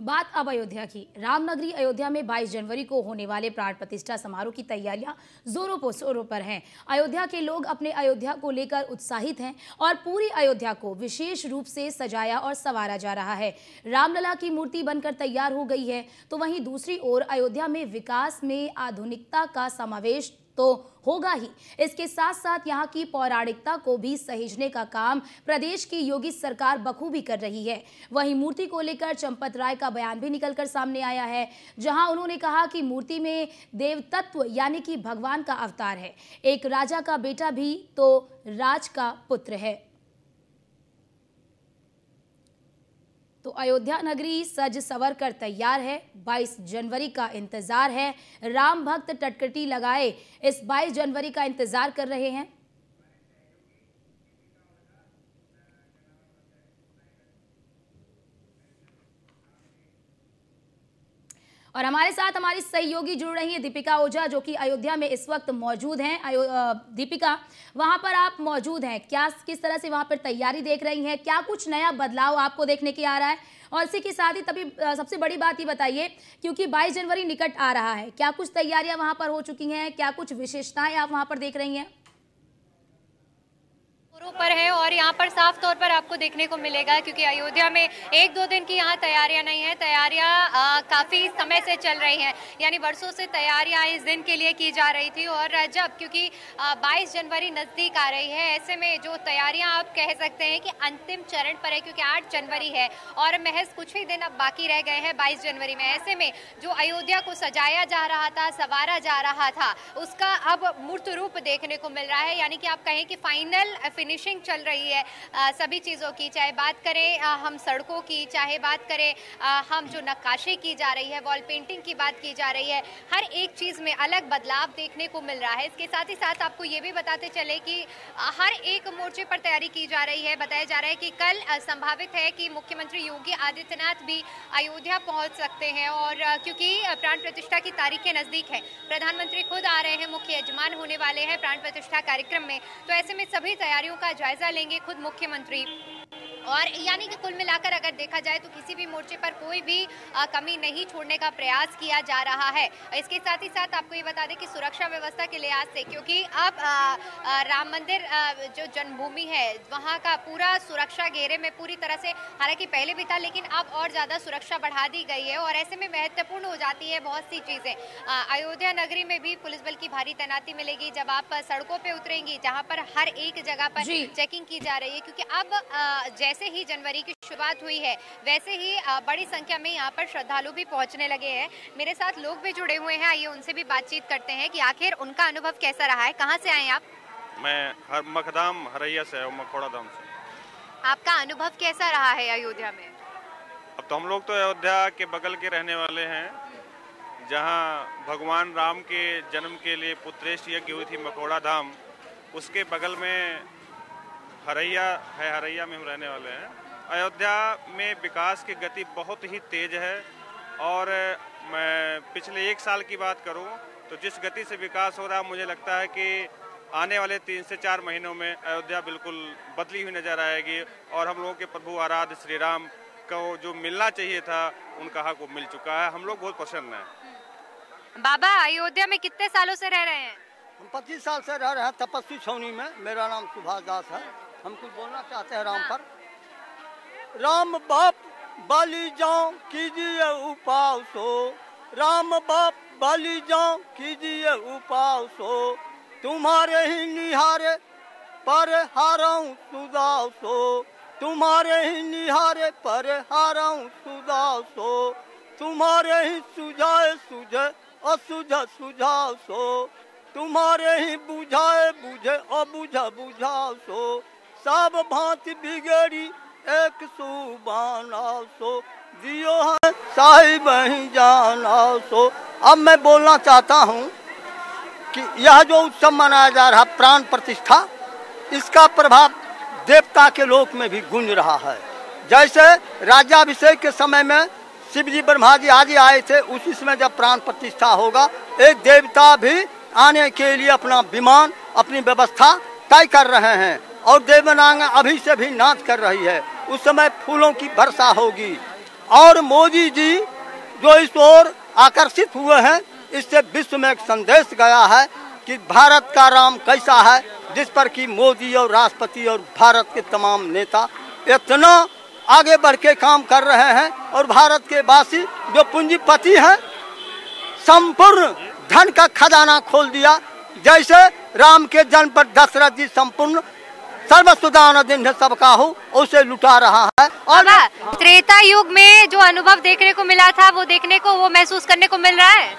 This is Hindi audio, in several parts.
बात अब अयोध्या की। रामनगरी अयोध्या में 22 जनवरी को होने वाले प्राण प्रतिष्ठा समारोह की तैयारियां जोरों शोरों पर हैं। अयोध्या के लोग अपने अयोध्या को लेकर उत्साहित हैं और पूरी अयोध्या को विशेष रूप से सजाया और संवारा जा रहा है। रामलला की मूर्ति बनकर तैयार हो गई है, तो वहीं दूसरी ओर अयोध्या में विकास में आधुनिकता का समावेश तो होगा ही, इसके साथ साथ यहाँ की पौराणिकता को भी सहेजने का काम प्रदेश की योगी सरकार बखूबी कर रही है। वहीं मूर्ति को लेकर चंपत राय का बयान भी निकलकर सामने आया है, जहां उन्होंने कहा कि मूर्ति में देव तत्व यानी कि भगवान का अवतार है। एक राजा का बेटा भी तो राज का पुत्र है। तो अयोध्या नगरी सज सवर कर तैयार है। 22 जनवरी का इंतजार है। राम भक्त टटकटी लगाए इस 22 जनवरी का इंतजार कर रहे हैं। और हमारे साथ हमारी सहयोगी जुड़ रही है दीपिका ओझा, जो कि अयोध्या में इस वक्त मौजूद हैं। दीपिका, वहां पर आप मौजूद हैं, क्या किस तरह से वहां पर तैयारी देख रही हैं? क्या कुछ नया बदलाव आपको देखने के आ रहा है? और इसी के साथ ही तभी सबसे बड़ी बात ये बताइए, क्योंकि 22 जनवरी निकट आ रहा है, क्या कुछ तैयारियां वहां पर हो चुकी हैं? क्या कुछ विशेषताएं आप वहां पर देख रही हैं? पर है और यहाँ पर साफ तौर पर आपको देखने को मिलेगा, क्योंकि अयोध्या में एक दो दिन की यहाँ तैयारियां नहीं है, तैयारियां काफी समय से चल रही हैं। यानी वर्षों से तैयारियां इस दिन के लिए की जा रही थी और जब क्योंकि 22 जनवरी नजदीक आ रही है, ऐसे में जो तैयारियां आप कह सकते हैं कि अंतिम चरण पर है, क्योंकि 8 जनवरी है और महज कुछ ही दिन अब बाकी रह गए हैं 22 जनवरी में। ऐसे में जो अयोध्या को सजाया जा रहा था, संवारा जा रहा था, उसका अब मूर्त रूप देखने को मिल रहा है। यानी कि आप कहें कि फाइनल फिनिशिंग चल रही है सभी चीज़ों की, चाहे बात करें हम सड़कों की, चाहे बात करें हम जो नक्काशी की जा रही है, वॉल पेंटिंग की बात की जा रही है, हर एक चीज़ में अलग बदलाव देखने को मिल रहा है। इसके साथ ही साथ आपको ये भी बताते चले कि हर एक मोर्चे पर तैयारी की जा रही है। बताया जा रहा है कि कल संभावित है कि मुख्यमंत्री योगी आदित्यनाथ भी अयोध्या पहुंच सकते हैं और क्योंकि प्राण प्रतिष्ठा की तारीखें नज़दीक है, प्रधानमंत्री खुद आ रहे हैं, मुख्य यजमान होने वाले हैं प्राण प्रतिष्ठा कार्यक्रम में, तो ऐसे में सभी तैयारियों का जायजा लेंगे खुद मुख्यमंत्री। और यानी कि कुल मिलाकर अगर देखा जाए तो किसी भी मोर्चे पर कोई भी कमी नहीं छोड़ने का प्रयास किया जा रहा है। इसके साथ ही साथ आपको ये बता दें कि सुरक्षा व्यवस्था के लिहाज से, क्योंकि अब राम मंदिर जो जन्मभूमि है वहाँ का पूरा सुरक्षा घेरे में पूरी तरह से, हालांकि पहले भी था लेकिन अब और ज़्यादा सुरक्षा बढ़ा दी गई है और ऐसे में महत्वपूर्ण हो जाती है बहुत सी चीज़ें। अयोध्या नगरी में भी पुलिस बल की भारी तैनाती मिलेगी जब आप सड़कों पर उतरेंगी, जहाँ पर हर एक जगह पर चेकिंग की जा रही है, क्योंकि अब जैसे ही जनवरी की शुरुआत हुई है वैसे ही बड़ी संख्या में यहाँ पर श्रद्धालु भी पहुँचने लगे हैं। मेरे साथ लोग भी जुड़े हुए हैं, आइए उनसे भी बातचीत करते हैं कि आखिर उनका अनुभव कैसा रहा है। कहाँ से आए आप? मैं मखदाम हरैया से हूँ, मखोड़ा धाम से। आपका अनुभव कैसा रहा है अयोध्या में? अब तो हम लोग तो अयोध्या के बगल के रहने वाले हैं, जहाँ भगवान राम के जन्म के लिए पुत्रेष्ठ यज्ञ हुई थी मखोड़ा धाम, उसके बगल में हरैया है, हरैया में हम रहने वाले हैं। अयोध्या में विकास की गति बहुत ही तेज है और मैं पिछले 1 साल की बात करूं तो जिस गति से विकास हो रहा है, मुझे लगता है कि आने वाले 3 से 4 महीनों में अयोध्या बिल्कुल बदली हुई नजर आएगी और हम लोगों के प्रभु आराध्य श्री राम को जो मिलना चाहिए था उनका हक वो मिल चुका है। हम लोग बहुत प्रसन्न हैं। बाबा, अयोध्या में कितने सालों से रह रहे हैं? हम 25 साल से रह रहे हैं तपस्वी छावनी में। मेरा नाम सुभाष दास है। हम कुछ बोलना चाहते हैं राम पर। राम बाप बाली जाओ कीजिए उपासो, राम बाप बाली जाओ कीजिए उपासो, तुम्हारे ही निहारे पर हाराऊं सुदासो, तुम्हारे ही निहारे पर हाराऊं सुदासो, तुम्हारे ही सुझाए सुझे असुझ सुझासो, तुम्हारे ही बुझाए बुझे अबुझा बुझासो, सब भांति बिगड़ी एक सुबाना सो, दियो है साहिब ही जाना सो। अब मैं बोलना चाहता हूँ कि यह जो उत्सव मनाया जा रहा प्राण प्रतिष्ठा, इसका प्रभाव देवता के लोक में भी गूंज रहा है। जैसे राज्याभिषेक के समय में शिव जी ब्रह्मा जी आदि आए थे, उसी समय जब प्राण प्रतिष्ठा होगा एक देवता भी आने के लिए अपना विमान, अपनी व्यवस्था तय कर रहे हैं और देवनांग अभी से भी नाच कर रही है। उस समय फूलों की वर्षा होगी और मोदी जी जो इस ओर आकर्षित हुए हैं, इससे विश्व में एक संदेश गया है कि भारत का राम कैसा है, जिस पर कि मोदी और राष्ट्रपति और भारत के तमाम नेता इतना आगे बढ़ के काम कर रहे हैं। और भारत के वासी जो पूंजीपति हैं, संपूर्ण धन का खजाना खोल दिया। जैसे राम के जन्म पर दशरथ जी संपूर्ण सर्वसुदानंद सबका हो उसे लुटा रहा है। और त्रेता युग में जो अनुभव देखने को मिला था वो देखने को, वो महसूस करने को मिल रहा है।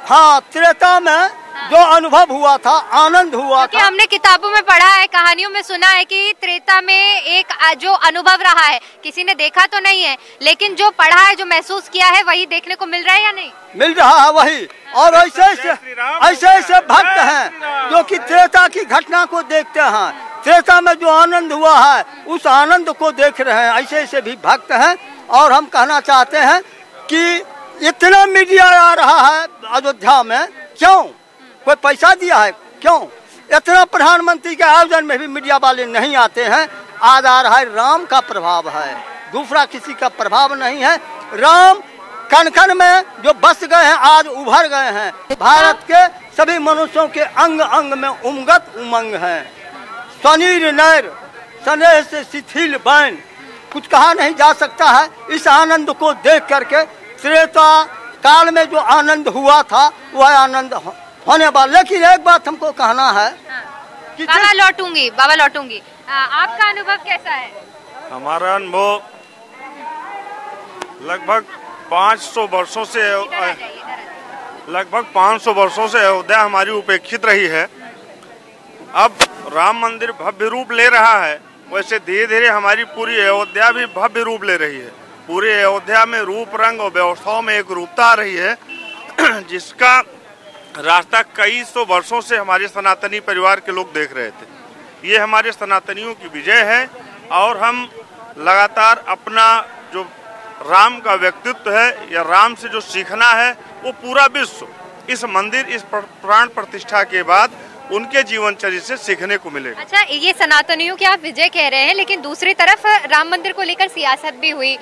हाँ, त्रेता में जो अनुभव हुआ था, आनंद हुआ था। हमने किताबों में पढ़ा है, कहानियों में सुना है कि त्रेता में एक जो अनुभव रहा है, किसी ने देखा तो नहीं है, लेकिन जो पढ़ा है, जो महसूस किया है, वही देखने को मिल रहा है या नहीं? मिल रहा है वही। और ऐसे भक्त हैं जो कि त्रेता की घटना को देखते हैं, त्रेता में जो आनंद हुआ है उस आनंद को देख रहे हैं। ऐसे भी भक्त हैं। और हम कहना चाहते हैं कि इतना मीडिया आ रहा है अयोध्या में, क्यों? कोई पैसा दिया है? क्यों? इतना प्रधानमंत्री के आयोजन में भी मीडिया वाले नहीं आते हैं। आज आ रहा है राम का प्रभाव है, दूसरा किसी का प्रभाव नहीं है। राम कण कण में जो बस गए हैं, आज उभर गए हैं। भारत के सभी मनुष्यों के अंग अंग में उमंग है। स्वनीर नैर स्नेह से शिथिल बैन, कुछ कहा नहीं जा सकता है। इस आनंद को देख करके त्रेता काल में जो आनंद हुआ था वह आनंद होने वाला। लेकिन एक बात हमको कहना है कि बाबा लौटूंगी, आपका अनुभव कैसा है? हमारा अनुभव लगभग 500 वर्षों से अयोध्या हमारी उपेक्षित रही है। अब राम मंदिर भव्य रूप ले रहा है, वैसे धीरे धीरे हमारी पूरी अयोध्या भी भव्य रूप ले रही है। पूरे अयोध्या में रूप रंग और व्यवस्थाओं में एक रूपता आ रही है, जिसका रास्ता कई सौ वर्षों से हमारे सनातनी परिवार के लोग देख रहे थे। ये हमारे सनातनियों की विजय है। और हम लगातार अपना जो राम का व्यक्तित्व है या राम से जो सीखना है, वो पूरा विश्व इस मंदिर, इस प्राण प्रतिष्ठा के बाद उनके जीवन चर्या से सीखने को मिलेगा। अच्छा, ये सनातनियों की आप विजय कह रहे हैं, लेकिन दूसरी तरफ राम मंदिर को लेकर सियासत भी हुई,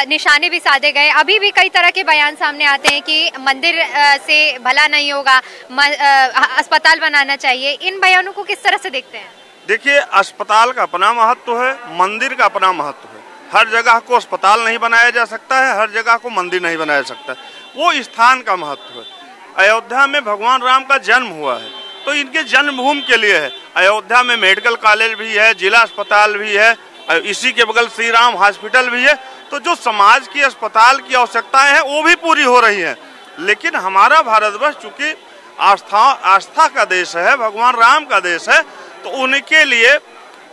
निशाने भी साधे गए। अभी भी कई तरह के बयान सामने आते हैं कि मंदिर से भला नहीं होगा, अस्पताल बनाना चाहिए। इन बयानों को किस तरह से देखते हैं? देखिए, अस्पताल का अपना महत्व है, मंदिर का अपना महत्व है। हर जगह को अस्पताल नहीं बनाया जा सकता है, हर जगह को मंदिर नहीं बनाया सकता है, वो स्थान का महत्व है। अयोध्या में भगवान राम का जन्म हुआ है, तो इनके जन्मभूमि के लिए है। अयोध्या में मेडिकल कॉलेज भी है, जिला अस्पताल भी है, इसी के बगल श्री राम हॉस्पिटल भी है। तो जो समाज की अस्पताल की आवश्यकताएं हैं वो भी पूरी हो रही हैं। लेकिन हमारा भारतवर्ष चूंकि आस्था का देश है, भगवान राम का देश है, तो उनके लिए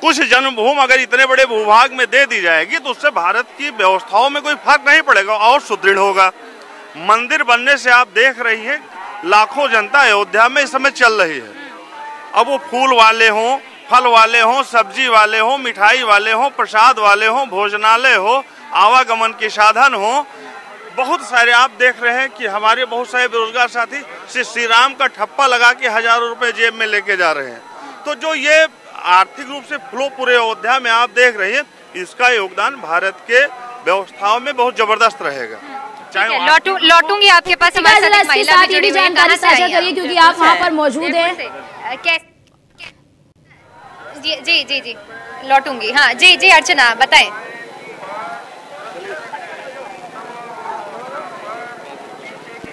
कुछ जन्मभूमि अगर इतने बड़े भूभाग में दे दी जाएगी तो उससे भारत की व्यवस्थाओं में कोई फर्क नहीं पड़ेगा और सुदृढ़ होगा। मंदिर बनने से आप देख रही हैं लाखों जनता अयोध्या में इस समय चल रही है। अब वो फूल वाले हों, फल वाले हों, सब्जी वाले हों, मिठाई वाले हों, प्रसाद वाले हों, भोजनालय हो, आवागमन के साधन हो, बहुत सारे आप देख रहे हैं कि हमारे बहुत सारे बेरोजगार साथी श्री राम का ठप्पा लगा के हजारों रुपए जेब में लेके जा रहे हैं। तो जो ये आर्थिक रूप से फ्लो पूरे अयोध्या में आप देख रहे हैं, इसका योगदान भारत के व्यवस्थाओं में बहुत जबरदस्त रहेगा। लौटूंगी आपके पास, हमारे साथ एक महिला भी जुड़ी हुई है, जानकारी साझा करिए क्योंकि आप वहाँ पर मौजूद हैं। जी लौटूंगी। हाँ जी अर्चना बताएं।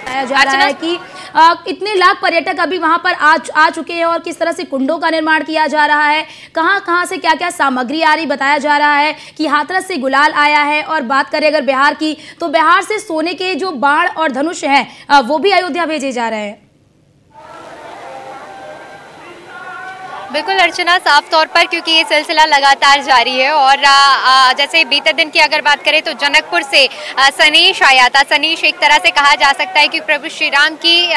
जा रहा है कि इतने लाख पर्यटक अभी वहां पर आ चुके हैं और किस तरह से कुंडों का निर्माण किया जा रहा है, कहां से क्या क्या सामग्री आ रही, बताया जा रहा है कि हाथरस से गुलाल आया है। और बात करें अगर बिहार की, तो बिहार से सोने के जो बाण और धनुष हैं वो भी अयोध्या भेजे जा रहे हैं। बिल्कुल अर्चना, साफ तौर पर क्योंकि ये सिलसिला लगातार जारी है। और जैसे बीते दिन की अगर बात करें तो जनकपुर से सनीश आया था। सनीश एक तरह से कहा जा सकता है कि प्रभु श्री राम की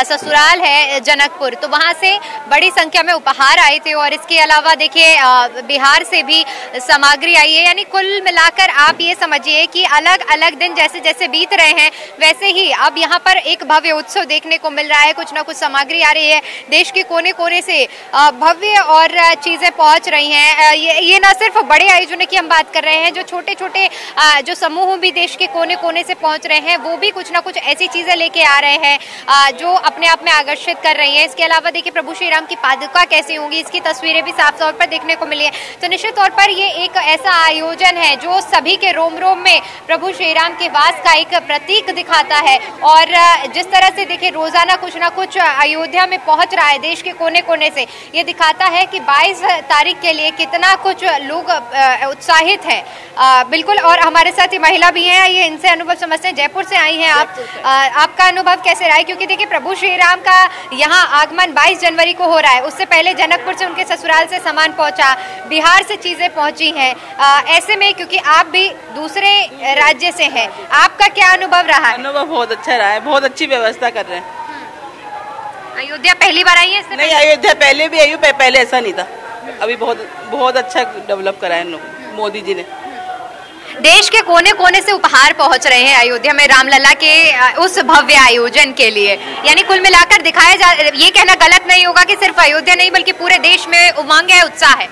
ससुराल है जनकपुर, तो वहाँ से बड़ी संख्या में उपहार आए थे। और इसके अलावा देखिए बिहार से भी सामग्री आई है। यानी कुल मिलाकर आप ये समझिए कि अलग अलग दिन जैसे जैसे बीत रहे हैं वैसे ही अब यहाँ पर एक भव्य उत्सव देखने को मिल रहा है। कुछ ना कुछ सामग्री आ रही है, देश के कोने कोने से भव्य और चीज़ें पहुंच रही हैं। ये न सिर्फ बड़े आयोजनों की हम बात कर रहे हैं, जो छोटे छोटे जो समूह भी देश के कोने कोने से पहुंच रहे हैं, वो भी कुछ ना कुछ ऐसी चीज़ें लेके आ रहे हैं जो अपने आप में आकर्षित कर रही हैं। इसके अलावा देखिए प्रभु श्री राम की पादुका कैसी होंगी, इसकी तस्वीरें भी साफ तौर पर देखने को मिली है। तो निश्चित तौर पर ये एक ऐसा आयोजन है जो सभी के रोम रोम में प्रभु श्री राम के वास का एक प्रतीक दिखाता है। और जिस तरह से देखिए रोजाना कुछ ना कुछ अयोध्या में पहुंच रहा है देश के कोने कोने से, ये दिखाता है कि 22 तारीख के लिए कितना कुछ लोग उत्साहित हैं। बिल्कुल, और हमारे साथ ये महिला भी हैं, ये इनसे अनुभव समझते हैं। जयपुर से आई हैं आप, आपका अनुभव कैसे रहा है? क्योंकि देखिए प्रभु श्री राम का यहाँ आगमन 22 जनवरी को हो रहा है, उससे पहले जनकपुर से उनके ससुराल से सामान पहुंचा, बिहार से चीजें पहुंची हैं। ऐसे में क्योंकि आप भी दूसरे राज्य से हैं, आपका क्या अनुभव रहा है? अनुभव बहुत अच्छा रहा है, बहुत अच्छी व्यवस्था कर रहे हैं। अयोध्या पहली बार आई है? नहीं, अयोध्या पहले भी आई हूँ, पहले ऐसा नहीं था। अभी बहुत अच्छा डेवलप करा है मोदी जी ने। देश के कोने कोने से उपहार पहुंच रहे हैं अयोध्या में रामलला के उस भव्य आयोजन के लिए। यानी कुल मिलाकर दिखाया जा, ये कहना गलत नहीं होगा कि सिर्फ अयोध्या नहीं बल्कि पूरे देश में उमंग है, उत्साह है।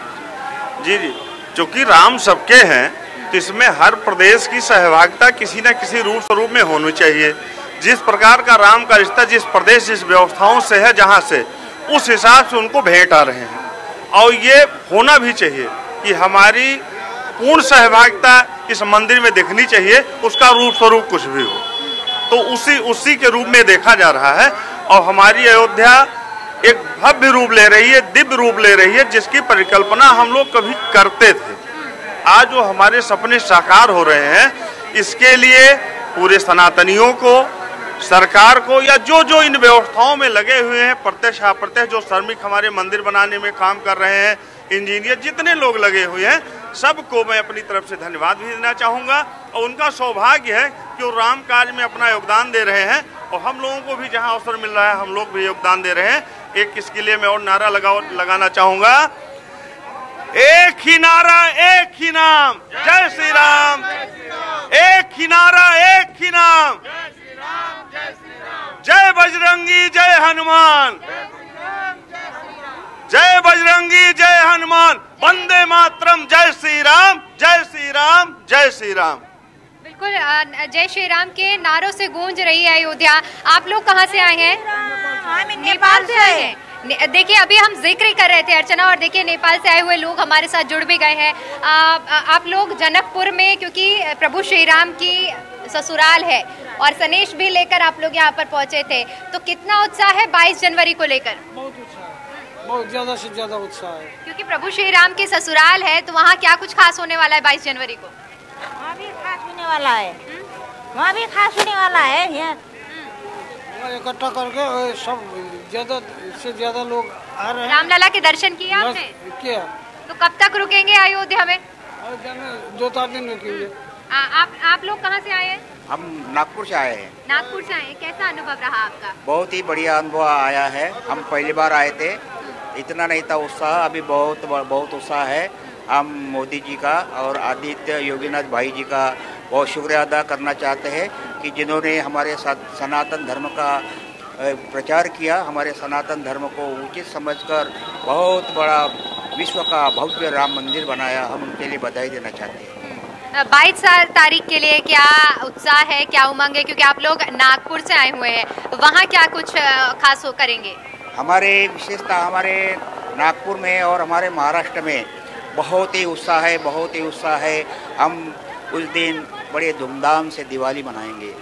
जी जी, क्योंकि राम सबके हैं तो इसमें हर प्रदेश की सहभागिता किसी न किसी रूप स्वरूप में होनी चाहिए। जिस प्रकार का राम का रिश्ता जिस प्रदेश जिस व्यवस्थाओं से है जहाँ से, उस हिसाब से उनको भेंट आ रहे हैं। और ये होना भी चाहिए कि हमारी पूर्ण सहभागिता इस मंदिर में देखनी चाहिए, उसका रूप स्वरूप कुछ भी हो तो उसी के रूप में देखा जा रहा है। और हमारी अयोध्या एक भव्य रूप ले रही है, दिव्य रूप ले रही है, जिसकी परिकल्पना हम लोग कभी करते थे। आज जो हमारे सपने साकार हो रहे हैं, इसके लिए पूरे सनातनियों को, सरकार को, या जो इन व्यवस्थाओं में लगे हुए हैं, प्रत्यक्ष अप्रत्यक्ष, जो श्रमिक हमारे मंदिर बनाने में काम कर रहे हैं, इंजीनियर जितने लोग लगे हुए हैं, सबको मैं अपनी तरफ से धन्यवाद भी देना चाहूँगा। और उनका सौभाग्य है कि वो राम कार्य में अपना योगदान दे रहे हैं और हम लोगों को भी जहाँ अवसर मिल रहा है हम लोग भी योगदान दे रहे हैं। एक इसके लिए मैं और नारा लगाना चाहूँगा, एक ही नारा एक ही नाम, जय श्री राम। एक ही नारा एक ही नाम, जय बजरंगी जय हनुमान, जय बजरंगी जय हनुमान, वंदे मातरम, जय श्री राम जय श्री राम जय श्री राम। बिल्कुल, जय श्री राम के नारों से गूंज रही है अयोध्या। आप लोग कहाँ से आए हैं? नेपाल से आए हैं। देखिए अभी हम जिक्र कर रहे थे अर्चना, और देखिए नेपाल से आए हुए लोग हमारे साथ जुड़ भी गए हैं। आप लोग जनकपुर में, क्योंकि प्रभु श्री राम की ससुराल है और सनेश भी लेकर आप लोग यहाँ पर पहुँचे थे, तो कितना उत्साह है 22 जनवरी को लेकर? बहुत उत्साह है, बहुत ज्यादा से ज्यादा उत्साह है। क्योंकि प्रभु श्री राम की ससुराल है, तो वहाँ क्या कुछ खास होने वाला है 22 जनवरी को? वहाँ भी खास होने वाला है, वहाँ भी खास होने वाला है। यहाँ इकट्ठा करके सब ज्यादा से ज्यादा लोग आ रहे हैं। रामलला के दर्शन किए आपने? किया। तो कब तक रुकेंगे अयोध्या में? अयोध्या में 2-4 दिन रुकेंगे। आप लोग कहाँ से आए हैं? हम नागपुर से आए हैं। नागपुर से आए, कैसा अनुभव रहा आपका? बहुत ही बढ़िया अनुभव आया है। हम पहली बार आए थे, इतना नहीं था उत्साह, अभी बहुत उत्साह है। हम मोदी जी का और आदित्य योगीनाथ भाई जी का बहुत शुक्रिया अदा करना चाहते हैं कि जिन्होंने हमारे सनातन धर्म का प्रचार किया, हमारे सनातन धर्म को उचित समझकर बहुत बड़ा विश्व का भव्य राम मंदिर बनाया। हम उनके लिए बधाई देना चाहते हैं। 22 तारीख के लिए क्या उत्साह है, क्या उमंग है? क्योंकि आप लोग नागपुर से आए हुए हैं, वहाँ क्या कुछ खास हो करेंगे? हमारे विशेषता हमारे नागपुर में और हमारे महाराष्ट्र में बहुत ही उत्साह है, बहुत ही उत्साह है। हम उस दिन बड़े धूमधाम से दिवाली मनाएंगे,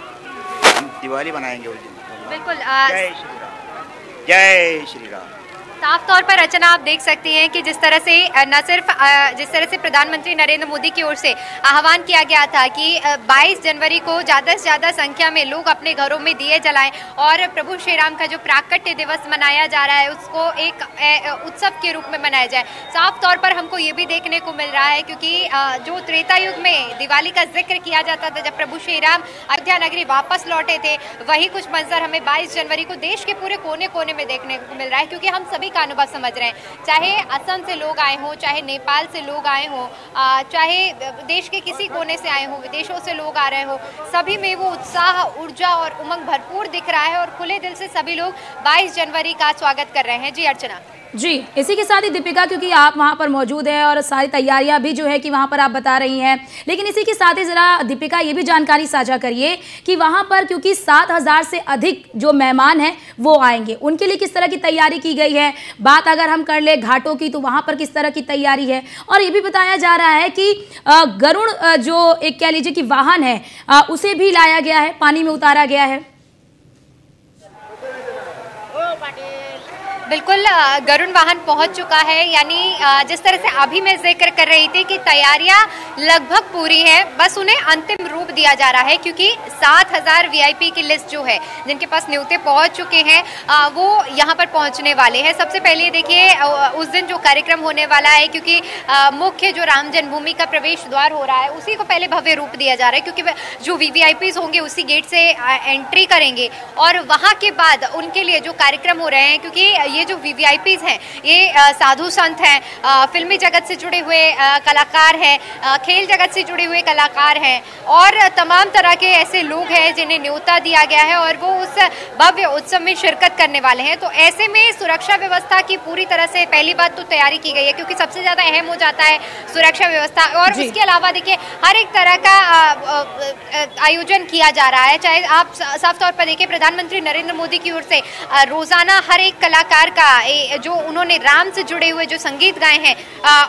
हम दिवाली मनाएंगे उस दिन। बिल्कुल, जय श्री राम, जय श्री राम। साफ तौर पर रचना आप देख सकती हैं कि जिस तरह से न सिर्फ जिस तरह से प्रधानमंत्री नरेंद्र मोदी की ओर से आह्वान किया गया था कि 22 जनवरी को ज़्यादा से ज़्यादा संख्या में लोग अपने घरों में दिए जलाएं और प्रभु श्री राम का जो प्राकट्य दिवस मनाया जा रहा है उसको एक उत्सव के रूप में मनाया जाए। साफ तौर पर हमको ये भी देखने को मिल रहा है, क्योंकि जो त्रेता युग में दिवाली का जिक्र किया जाता था जब प्रभु श्री राम अयोध्या नगरी वापस लौटे थे, वही कुछ मंजर हमें 22 जनवरी को देश के पूरे कोने कोने में देखने को मिल रहा है। क्योंकि हम सभी का अनुभव समझ रहे हैं, चाहे असम से लोग आए हों, चाहे नेपाल से लोग आए हों, चाहे देश के किसी कोने से आए हों, विदेशों से लोग आ रहे हों, सभी में वो उत्साह, ऊर्जा और उमंग भरपूर दिख रहा है और खुले दिल से सभी लोग 22 जनवरी का स्वागत कर रहे हैं। जी अर्चना। जी, इसी के साथ ही दीपिका, क्योंकि आप वहाँ पर मौजूद हैं और सारी तैयारियां भी जो है कि वहाँ पर आप बता रही हैं, लेकिन इसी के साथ ही ज़रा दीपिका ये भी जानकारी साझा करिए कि वहाँ पर क्योंकि 7,000 से अधिक जो मेहमान हैं वो आएंगे, उनके लिए किस तरह की तैयारी की गई है। बात अगर हम कर ले घाटों की तो वहाँ पर किस तरह की तैयारी है, और ये भी बताया जा रहा है कि गरुड़ जो एक कह लीजिए कि वाहन है उसे भी लाया गया है, पानी में उतारा गया है। बिल्कुल, गरुड़ वाहन पहुंच चुका है। यानी जिस तरह से अभी मैं जिक्र कर रही थी कि तैयारियां लगभग पूरी है, बस उन्हें अंतिम रूप दिया जा रहा है, क्योंकि 7,000 वीआईपी की लिस्ट जो है जिनके पास न्योते पहुंच चुके हैं वो यहां पर पहुंचने वाले हैं। सबसे पहले देखिए उस दिन जो कार्यक्रम होने वाला है, क्योंकि मुख्य जो राम जन्मभूमि का प्रवेश द्वार हो रहा है उसी को पहले भव्य रूप दिया जा रहा है, क्योंकि जो वीवीआईपीज होंगे उसी गेट से एंट्री करेंगे और वहां के बाद उनके लिए जो कार्यक्रम हो रहे हैं, क्योंकि ये जो वीवीआईपीज हैं ये साधु संत हैं, फिल्मी जगत से जुड़े हुए कलाकार हैं, खेल जगत से जुड़े हुए कलाकार हैं और तमाम तरह के ऐसे लोग हैं जिन्हें न्योता दिया गया है और वो उस भव्य उत्सव में शिरकत करने वाले हैं। तो ऐसे में सुरक्षा व्यवस्था की पूरी तरह से पहली बात तो तैयारी की गई है, क्योंकि सबसे ज्यादा अहम हो जाता है सुरक्षा व्यवस्था। और उसके अलावा देखिए हर एक तरह का आयोजन किया जा रहा है, चाहे आप साफ तौर पर देखिए प्रधानमंत्री नरेंद्र मोदी की ओर से रोजाना हर एक कलाकार का जो उन्होंने राम से जुड़े हुए जो संगीत गाए हैं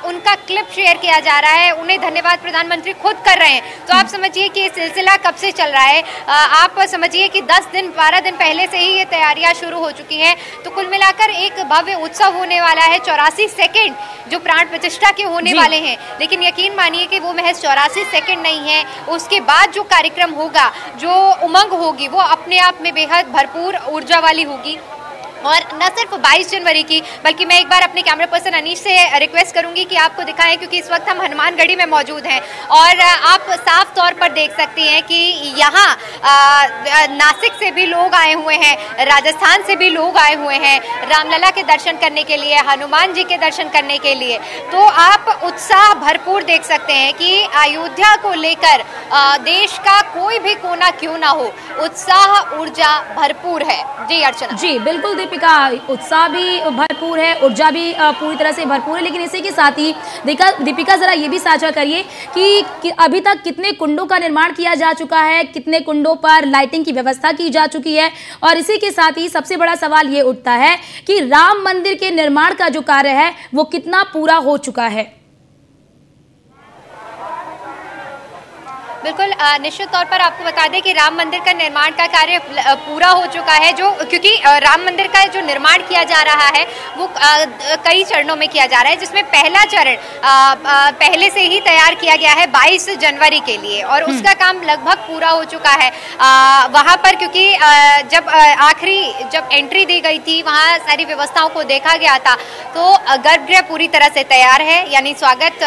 उनका क्लिप शेयर किया जा रहा है, उन्हें धन्यवाद प्रधानमंत्री खुद कर रहे हैं। तो आप समझिए कि ये सिलसिला कब से चल रहा है, आप समझिए कि 10 दिन 12 दिन पहले से ही ये तैयारियां शुरू हो चुकी हैं। तो कुल मिलाकर एक भव्य उत्सव होने वाला है। 84 सेकंड जो प्राण प्रतिष्ठा के होने वाले हैं, लेकिन यकीन मानिए कि वो महज 84 सेकंड नहीं है, उसके बाद जो कार्यक्रम होगा, जो उमंग होगी वो अपने आप में बेहद भरपूर ऊर्जा वाली होगी। और न सिर्फ 22 जनवरी की, बल्कि मैं एक बार अपने कैमरा पर्सन अनीश से रिक्वेस्ट करूंगी कि आपको दिखाएं, क्योंकि इस वक्त हम हनुमानगढ़ी में मौजूद हैं और आप साफ तौर पर देख सकती हैं कि यहाँ नासिक से भी लोग आए हुए हैं, राजस्थान से भी लोग आए हुए हैं रामलला के दर्शन करने के लिए, हनुमान जी के दर्शन करने के लिए। तो आप उत्साह भरपूर देख सकते हैं कि अयोध्या को लेकर देश का कोई भी कोना क्यों ना हो, उत्साह ऊर्जा भरपूर है। जी अर्चना। जी बिल्कुल दीपिका, उत्साह भी भरपूर है, ऊर्जा भी पूरी तरह से भरपूर है, लेकिन इसी के साथ ही दीपिका जरा ये भी साझा करिए कि अभी तक कितने कुंडों का निर्माण किया जा चुका है, कितने कुंडों पर लाइटिंग की व्यवस्था की जा चुकी है, और इसी के साथ ही सबसे बड़ा सवाल ये उठता है कि राम मंदिर के निर्माण का जो कार्य है वो कितना पूरा हो चुका है। बिल्कुल, निश्चित तौर पर आपको बता दें कि राम मंदिर का निर्माण का कार्य पूरा हो चुका है, जो क्योंकि राम मंदिर का जो निर्माण किया जा रहा है वो कई चरणों में किया जा रहा है, जिसमें पहला चरण पहले से ही तैयार किया गया है 22 जनवरी के लिए और उसका काम लगभग पूरा हो चुका है। वहाँ पर क्योंकि जब जब एंट्री दी गई थी वहाँ सारी व्यवस्थाओं को देखा गया था, तो गर्भगृह पूरी तरह से तैयार है, यानी स्वागत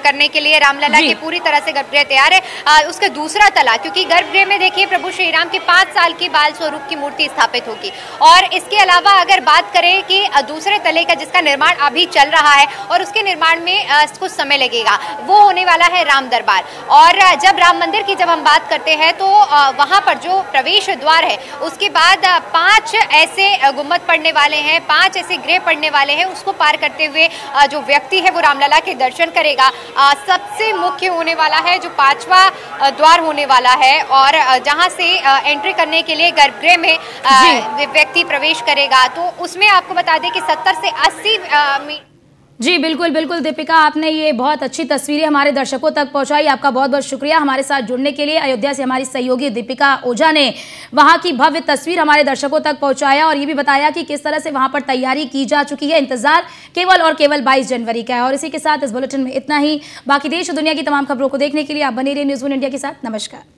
करने के लिए रामलला के पूरी तरह से गर्भगृह तैयार है। उसका दूसरा तला, क्योंकि गर्भगृह में देखिए प्रभु श्री राम की 5 साल की बाल स्वरूप की मूर्ति स्थापित होगी। और इसके अलावा अगर बात करें कि दूसरे तले का जिसका निर्माण अभी चल रहा है और उसके निर्माण में कुछ समय लगेगा, वो होने वाला है राम दरबार। और जब राम मंदिर की जब हम बात करते हैं तो वहां पर जो प्रवेश द्वार है उसके बाद 5 ऐसे गुम्बद पड़ने वाले हैं, 5 ऐसे गृह पड़ने वाले हैं, उसको पार करते हुए जो व्यक्ति है वो रामलला के दर्शन करेगा। सबसे मुख्य होने वाला है जो 5वां द्वार होने वाला है और जहां से एंट्री करने के लिए गर्भगृह में व्यक्ति प्रवेश करेगा। तो उसमें आपको बता दें कि 70 से 80 जी बिल्कुल बिल्कुल दीपिका, आपने ये बहुत अच्छी तस्वीरें हमारे दर्शकों तक पहुंचाई, आपका बहुत बहुत शुक्रिया हमारे साथ जुड़ने के लिए। अयोध्या से हमारी सहयोगी दीपिका ओझा ने वहां की भव्य तस्वीर हमारे दर्शकों तक पहुंचाया और ये भी बताया कि किस तरह से वहां पर तैयारी की जा चुकी है। इंतजार केवल और केवल 22 जनवरी का है। और इसी के साथ इस बुलेटिन में इतना ही। बाकी देश और दुनिया की तमाम खबरों को देखने के लिए आप बने रहिए न्यूज़ 1 इंडिया के साथ। नमस्कार।